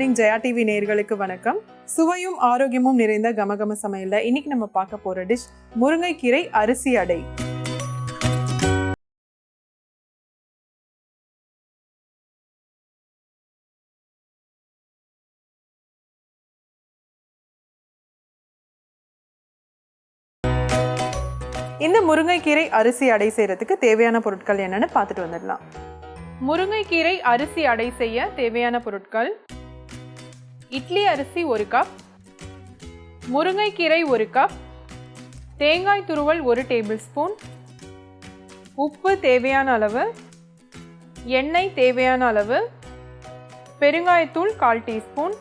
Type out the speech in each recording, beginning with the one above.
Morning Jaya TV நேயர்களுக்கு வணக்கம். சுவையும் ஆரோக்கியமும் நிறைந்த கமகம சமையல்ல இன்னைக்கு நம்ம பார்க்க போற டிஷ் முருங்கைக்கீரை அரிசி அடை. இந்த முருங்கைக்கீரை அரிசி அடை செய்யறதுக்கு தேவையான பொருட்கள் என்னன்னு பார்த்துட்டு வந்துடலாம். முருங்கைக்கீரை அரிசி அடை செய்ய தேவையான பொருட்கள்: இட்லி அரிசி 1 கப், முருங்கைக்கீரை 1 கப், தேங்காய் துருவல் 1 டேபிள் ஸ்பூன், உப்பு தேவையான அளவு, எண்ணெய் தேவையான அளவு, பெருங்காயத்தூள் 1/4 டீஸ்பூன்,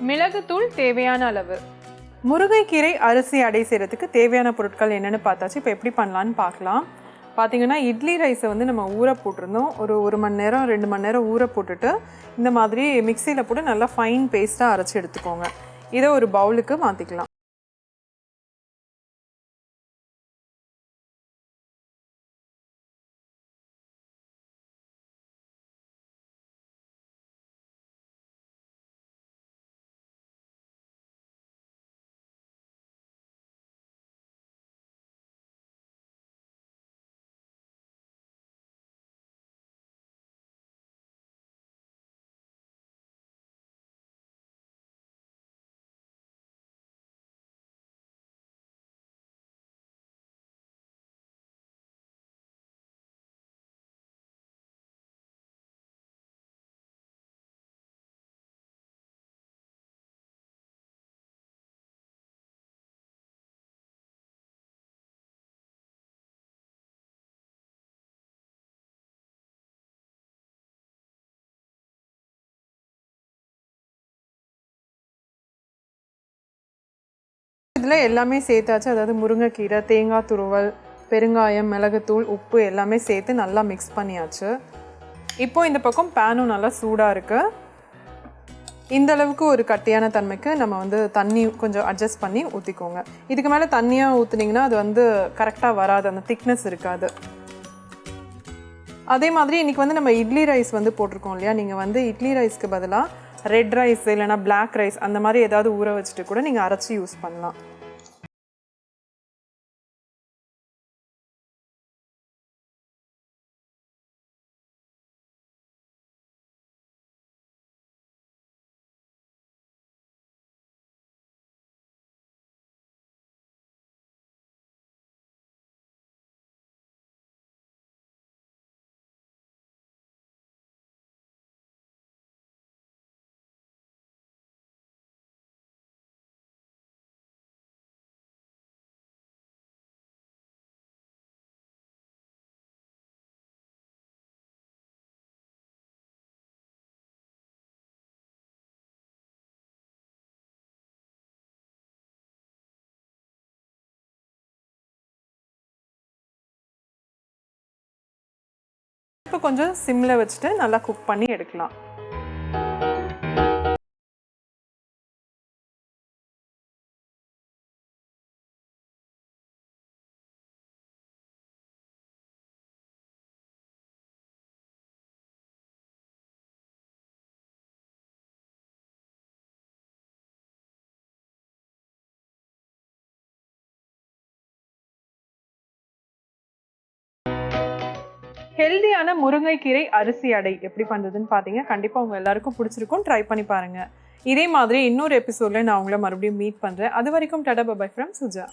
மிளகுத்தூள் தேவையான அளவு. முருங்கைக்கீரை அரிசி அடை செய்கிறதுக்கு தேவையான பொருட்கள் என்னென்னு பார்த்தாச்சு. இப்போ எப்படி பண்ணலான்னு பார்க்கலாம். பார்த்திங்கன்னா இட்லி ரைஸை வந்து நம்ம ஊற போட்டிருந்தோம். ஒரு மணி நேரம் 2 மணி நேரம் ஊற போட்டுட்டு இந்த மாதிரி மிக்சியில் போட்டு நல்லா ஃபைன் பேஸ்ட்டாக அரைச்சி எடுத்துக்கோங்க. இதை ஒரு பவுலுக்கு மாற்றிக்கலாம். இதில் எல்லாமே சேர்த்தாச்சு. அதாவது முருங்கைக்கீரை, தேங்காய் துருவல், பெருங்காயம், மிளகுத்தூள், உப்பு எல்லாமே சேர்த்து நல்லா மிக்ஸ் பண்ணியாச்சு. இப்போது இந்த பக்கம் பேனும் நல்லா சூடாக இருக்குது. இந்த அளவுக்கு ஒரு கட்டியான தன்மைக்கு நம்ம வந்து தண்ணி கொஞ்சம் அட்ஜஸ்ட் பண்ணி ஊற்றிக்கோங்க. இதுக்கு மேலே தண்ணியாக ஊற்றுனீங்கன்னா அது வந்து கரெக்டாக வராது, அந்த திக்னஸ் இருக்காது. அதே மாதிரி இன்றைக்கி வந்து நம்ம இட்லி ரைஸ் வந்து போட்டிருக்கோம் இல்லையா, நீங்கள் வந்து இட்லி ரைஸ்க்கு பதிலாக ரெட் ரைஸ் இல்லைனா பிளாக் ரைஸ் அந்த மாதிரி ஏதாவது ஊற வச்சுட்டு கூட நீங்கள் அரைச்சி யூஸ் பண்ணலாம். இப்போ கொஞ்சம் சிம்மில் வச்சுட்டு நல்லா குக் பண்ணி எடுக்கலாம். ஹெல்தியான முருங்கைக்கீரை அரிசி அடை எப்படி பண்ணுறதுன்னு பார்த்தீங்க. கண்டிப்பாக உங்கள் எல்லாருக்கும் பிடிச்சிருக்கும். ட்ரை பண்ணி பாருங்கள். இதே மாதிரி இன்னொரு எபிசோடில் நான் உங்களை மறுபடியும் மீட் பண்ணுறேன். அது வரைக்கும் டாடா பை ஃப்ரம் சுஜா.